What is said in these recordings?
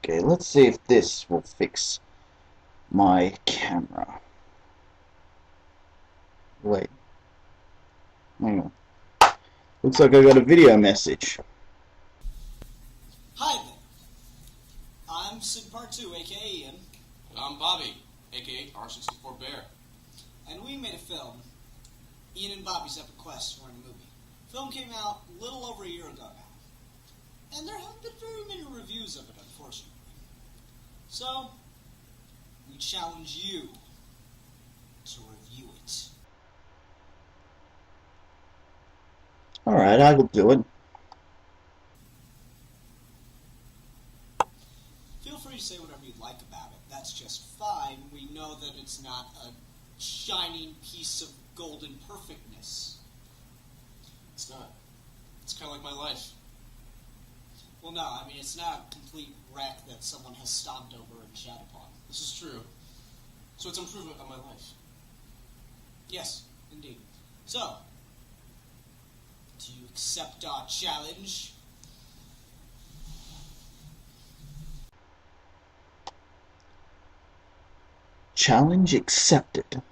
Okay, let's see if this will fix my camera. Wait. Hang on. Looks like I got a video message. Hi there. I'm Sid Part 2, aka Ian. And I'm Bobby, aka R64 Bear. And we made a film, Ian and Bobby's Epic Quest for a movie. The film came out a little over a year ago now. And there haven't been very many reviews of it, unfortunately. So, we challenge you to review it. Alright, I will do it. Feel free to say whatever you'd like about it. That's just fine. We know that it's not a shining piece of golden perfectness. It's not. It's kind of like my life. Well, no, I mean, it's not a complete wreck that someone has stomped over and shat upon. This is true. So it's improvement on my life. Yes, indeed. So, do you accept our challenge? Challenge accepted.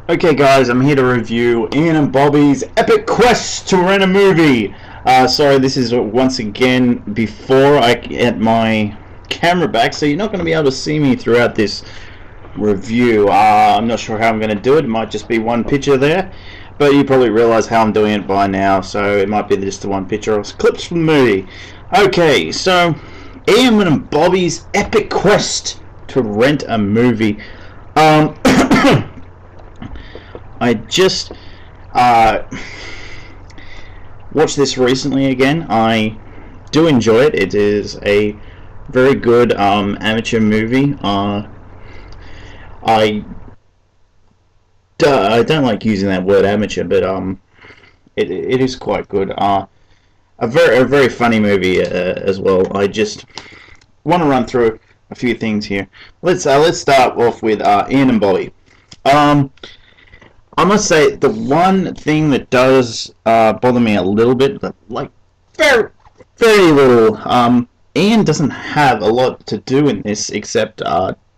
Okay guys, I'm here to review Ian and Bobby's Epic Quest to Rent a Movie. Sorry, this is once again before I get my camera back, so you're not going to be able to see me throughout this review. I'm not sure how I'm going to do it. It might just be one picture there, but you probably realize how I'm doing it by now, so it might be just the one picture of clips from the movie. Okay, so Ian and Bobby's Epic Quest to Rent a Movie. I just watched this recently again. I do enjoy it. It is a very good amateur movie. I don't like using that word amateur, but it is quite good. A very funny movie as well. I just want to run through a few things here. Let's start off with Ian and Bobby. I must say, the one thing that does bother me a little bit, but like very little, Ian doesn't have a lot to do in this except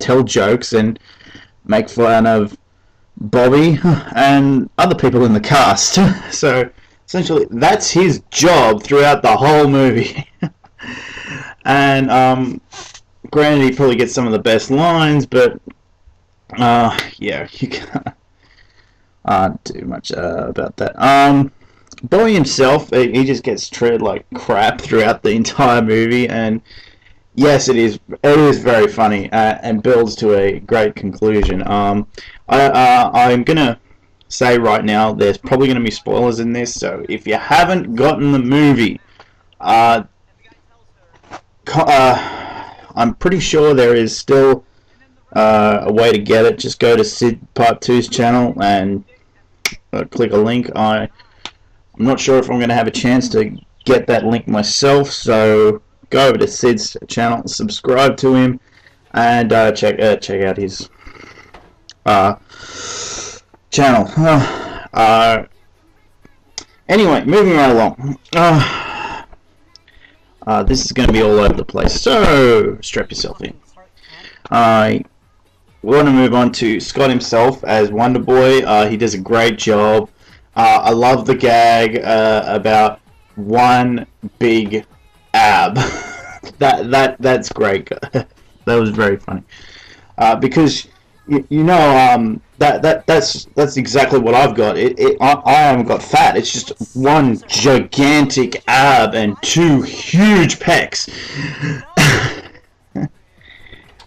tell jokes and make fun of Bobby and other people in the cast. So essentially, that's his job throughout the whole movie. And granted, he probably gets some of the best lines, but yeah, you can't do much about that. Bowie himself, he just gets treated like crap throughout the entire movie, and yes, it is very funny and builds to a great conclusion. I'm gonna say right now, there's probably gonna be spoilers in this, so if you haven't gotten the movie, I'm pretty sure there is still a way to get it. Just go to Sid Part 2's channel and click a link. I'm not sure if I'm going to have a chance to get that link myself, so go over to Sid's channel, subscribe to him, and check out his channel. Anyway, moving right along. This is going to be all over the place, so strap yourself in. I want to move on to Scott himself as Wonder Boy. He does a great job. I love the gag about one big ab. That's great. That was very funny. Because that's exactly what I've got. I haven't got fat. It's just one gigantic ab and two huge pecs.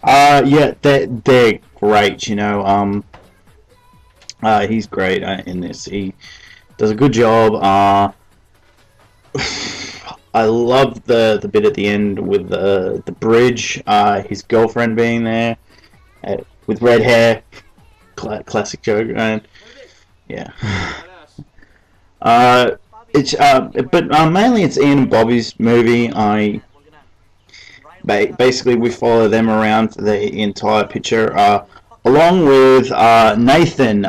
Yeah, they're great. He's great in this. He does a good job. I love the bit at the end with the bridge. His girlfriend being there with red hair. Classic joke, and yeah. But mainly it's Ian and Bobby's movie. Basically we follow them around for the entire picture, along with Nathan,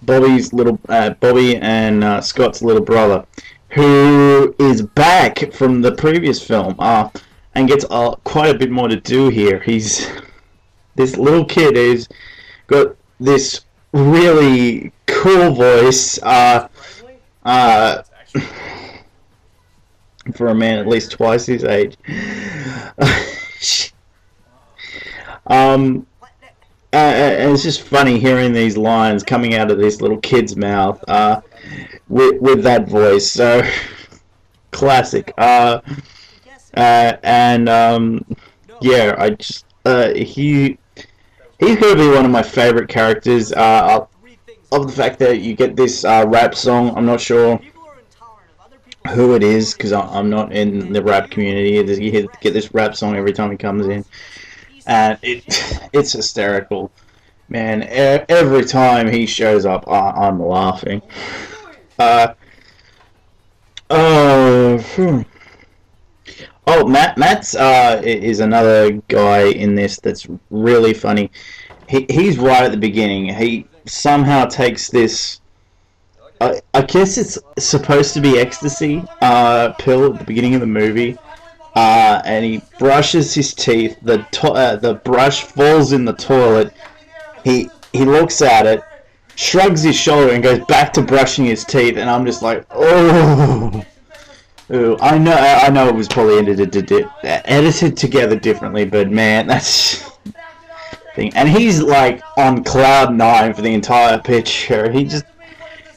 Bobby and Scott's little brother, who is back from the previous film, and gets quite a bit more to do here. This little kid who's got this really cool voice, for a man at least twice his age. And it's just funny hearing these lines coming out of this little kid's mouth, with that voice. So classic. Yeah, I just he's going to be one of my favorite characters. Of the fact that you get this rap song. I'm not sure who it is because I'm not in the rap community. You get this rap song every time he comes in, and it's hysterical, man. Every time he shows up, I'm laughing. Matt's is another guy in this that's really funny. He's right at the beginning. He somehow takes this. I guess it's supposed to be ecstasy pill at the beginning of the movie, and he brushes his teeth. The brush falls in the toilet. He looks at it, shrugs his shoulder, and goes back to brushing his teeth. And I'm just like, oh. Ooh, I know it was probably edited together differently, but man, that's thing. And he's like on cloud 9 for the entire picture. He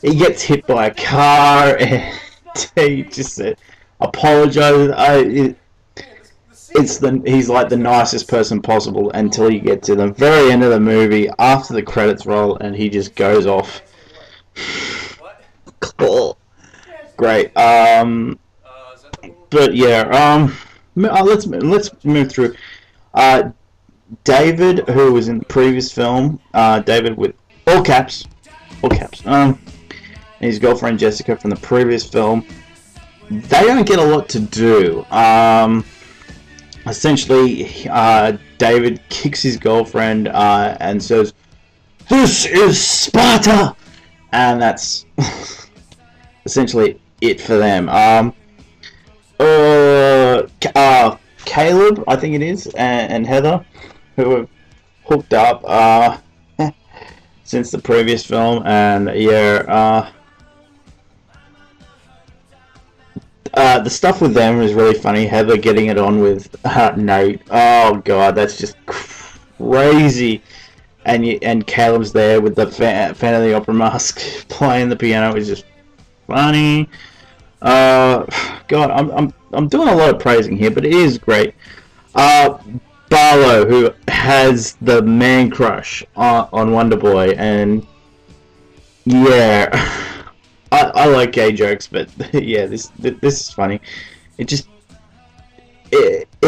gets hit by a car, and he just apologizes. He's like the nicest person possible until you get to the very end of the movie after the credits roll, and he just goes off. Cool. Great. But yeah, let's move through. David, who was in the previous film, David with all caps, and his girlfriend Jessica from the previous film, they don't get a lot to do. Essentially, David kicks his girlfriend and says, "This is Sparta," and that's essentially it for them. Caleb, I think it is, and Heather, who have hooked up since the previous film, and yeah, the stuff with them is really funny. Heather getting it on with Nate. Oh god, that's just crazy. And Caleb's there with the Fan of the Opera mask playing the piano is just funny. God, I'm doing a lot of praising here, but it is great. Barlow, who has the man crush on Wonder Boy, and yeah, I like gay jokes, but yeah, this is funny. It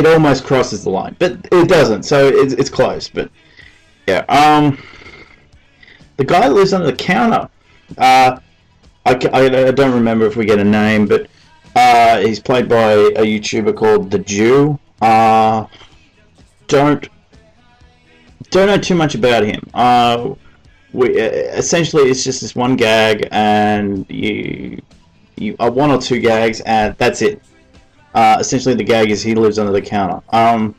almost crosses the line, but it doesn't, so it's close. But yeah, the guy that lives under the counter. I don't remember if we get a name, but he's played by a YouTuber called The Jew. Don't know too much about him. Essentially it's just this one gag, and you one or two gags, and that's it. Essentially, the gag is he lives under the counter. And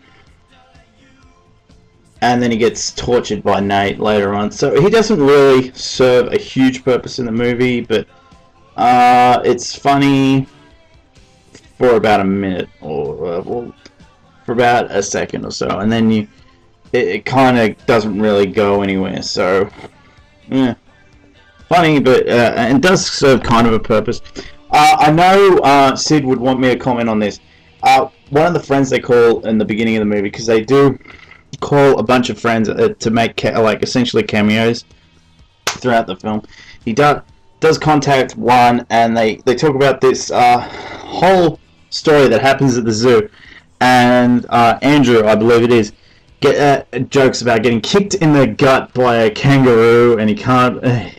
then he gets tortured by Nate later on. So he doesn't really serve a huge purpose in the movie, but it's funny for about a minute or for about a second or so, and then it kind of doesn't really go anywhere. So yeah, funny, but and does serve kind of a purpose. I know Sid would want me to comment on this. One of the friends they call in the beginning of the movie, because they do call a bunch of friends to make like essentially cameos throughout the film. He does contact one, and they talk about this whole story that happens at the zoo. And Andrew, I believe it is, jokes about getting kicked in the gut by a kangaroo, and he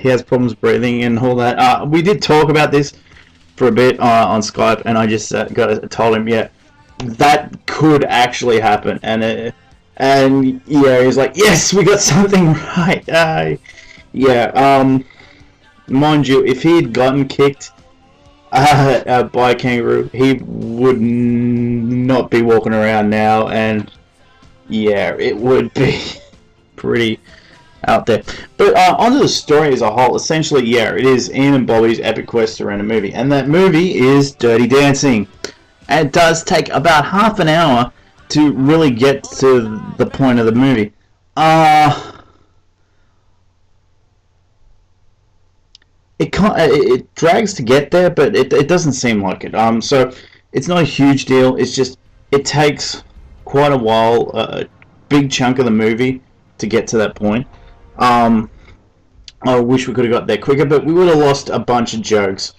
has problems breathing and all that. We did talk about this for a bit on Skype, and I just told him, yeah, that could actually happen, and yeah, he's like, yes, we got something right. Mind you, if he had gotten kicked by a kangaroo, he would not be walking around now, and yeah, it would be pretty out there. But onto the story as a whole, essentially, yeah, it is Ian and Bobby's epic quest around a movie, and that movie is Dirty Dancing. And it does take about half an hour to really get to the point of the movie. It drags to get there, but it doesn't seem like it. So it's not a huge deal. It's just it takes quite a while, a big chunk of the movie to get to that point. I wish we could have got there quicker, but we would have lost a bunch of jokes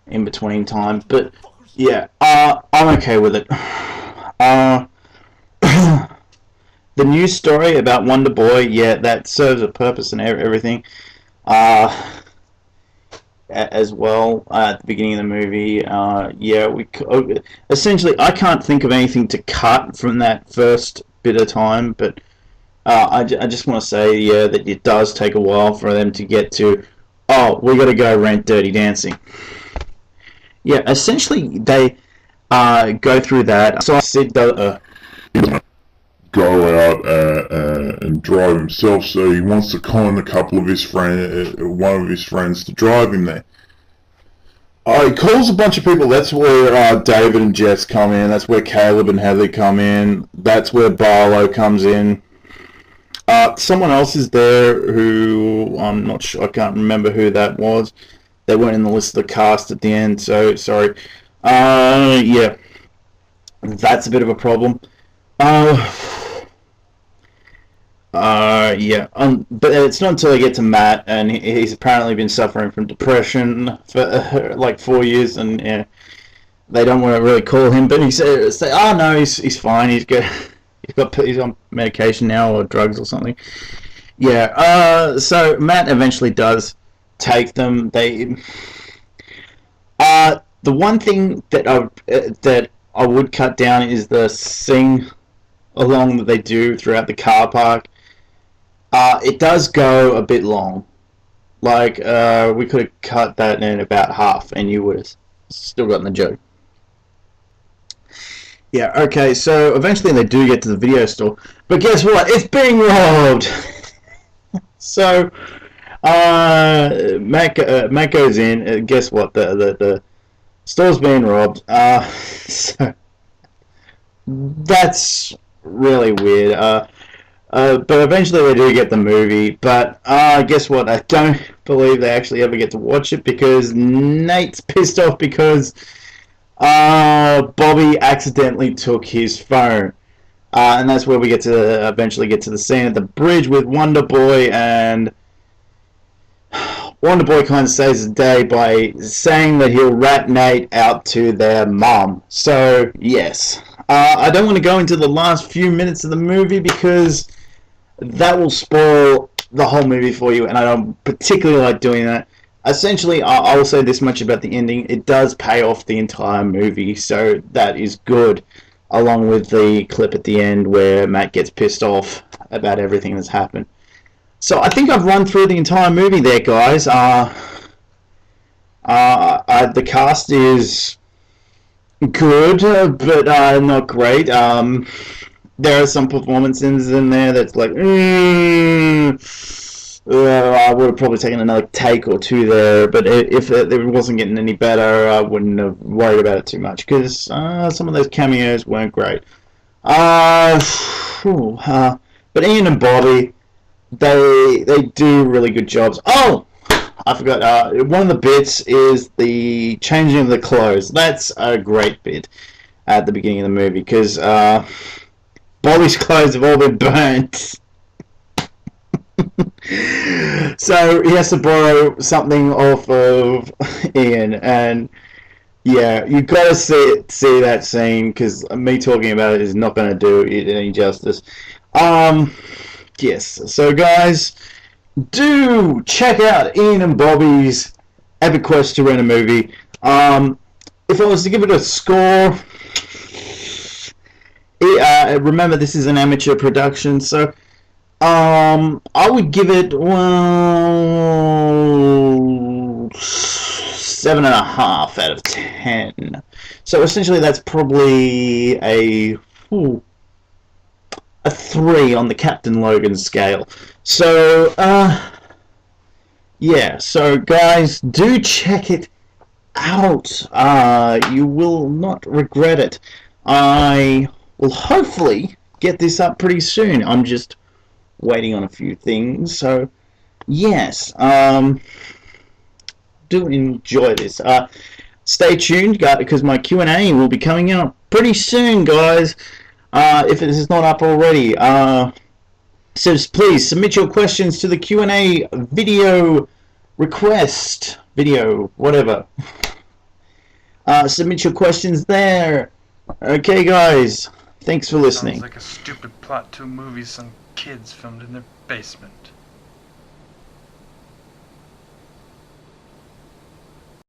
in between time. But yeah, I'm okay with it. The news story about Wonder Boy, yeah, that serves a purpose and everything. As well at the beginning of the movie, yeah, essentially I can't think of anything to cut from that first bit of time, but I just want to say, yeah, that it does take a while for them to get to, oh, we got to go rent Dirty Dancing. Yeah, essentially they go through that. So Sid does go out and drive himself, so he wants to con a couple of his one of his friends to drive him there. He calls a bunch of people. That's where David and Jess come in. That's where Caleb and Heather come in. That's where Barlow comes in. Someone else is there who I'm not sure. I can't remember who that was. They weren't in the list of the cast at the end, so sorry. Yeah, that's a bit of a problem. Yeah, but it's not until I get to Matt, and he's apparently been suffering from depression for like 4 years, and yeah, they don't want to really call him, but he says, oh no, he's fine, he's on medication now, or drugs or something. Yeah, so Matt eventually does take them. The one thing that I would cut down is the sing along that they do throughout the car park. It does go a bit long. Like, we could have cut that in about half, and you would have still gotten the joke. Yeah, okay, so eventually they do get to the video store, but guess what? It's being robbed! So, Matt goes in, guess what? The store's being robbed. So, that's really weird. But eventually they do get the movie, but guess what? I don't believe they actually ever get to watch it, because Nate's pissed off because Bobby accidentally took his phone. And that's where we eventually get to the scene at the bridge with Wonder Boy, and Wonder Boy kind of saves the day by saying that he'll rat Nate out to their mom. So, yes. I don't want to go into the last few minutes of the movie, because that will spoil the whole movie for you, and I don't particularly like doing that. Essentially, I will say this much about the ending. It does pay off the entire movie, so that is good, along with the clip at the end where Matt gets pissed off about everything that's happened. So I think I've run through the entire movie there, guys. The cast is good, but not great. There are some performances in there that's like, I would have probably taken another take or two there, but if it wasn't getting any better, I wouldn't have worried about it too much, because some of those cameos weren't great. But Ian and Bobby, they do really good jobs. Oh, I forgot. One of the bits is the changing of the clothes. That's a great bit at the beginning of the movie, because Bobby's clothes have all been burnt. So he has to borrow something off of Ian, and yeah, you gotta see that scene, because me talking about it is not gonna do it any justice. Yes. So guys, do check out Ian and Bobby's Epic Quest to Rent a Movie. If I was to give it a score, remember this is an amateur production, so I would give it 7.5 out of 10. So essentially, that's probably a 3 on the Captain Logan scale. So yeah. So guys, do check it out. You will not regret it. I will hopefully get this up pretty soon. I'm just waiting on a few things, so yes, do enjoy this. Stay tuned, because my Q&A will be coming out pretty soon, guys, if it is not up already. So please submit your questions to the Q&A video request, whatever. Submit your questions there. Okay, guys, thanks for listening. Sounds like a stupid plot to a movie some kids filmed in their basement.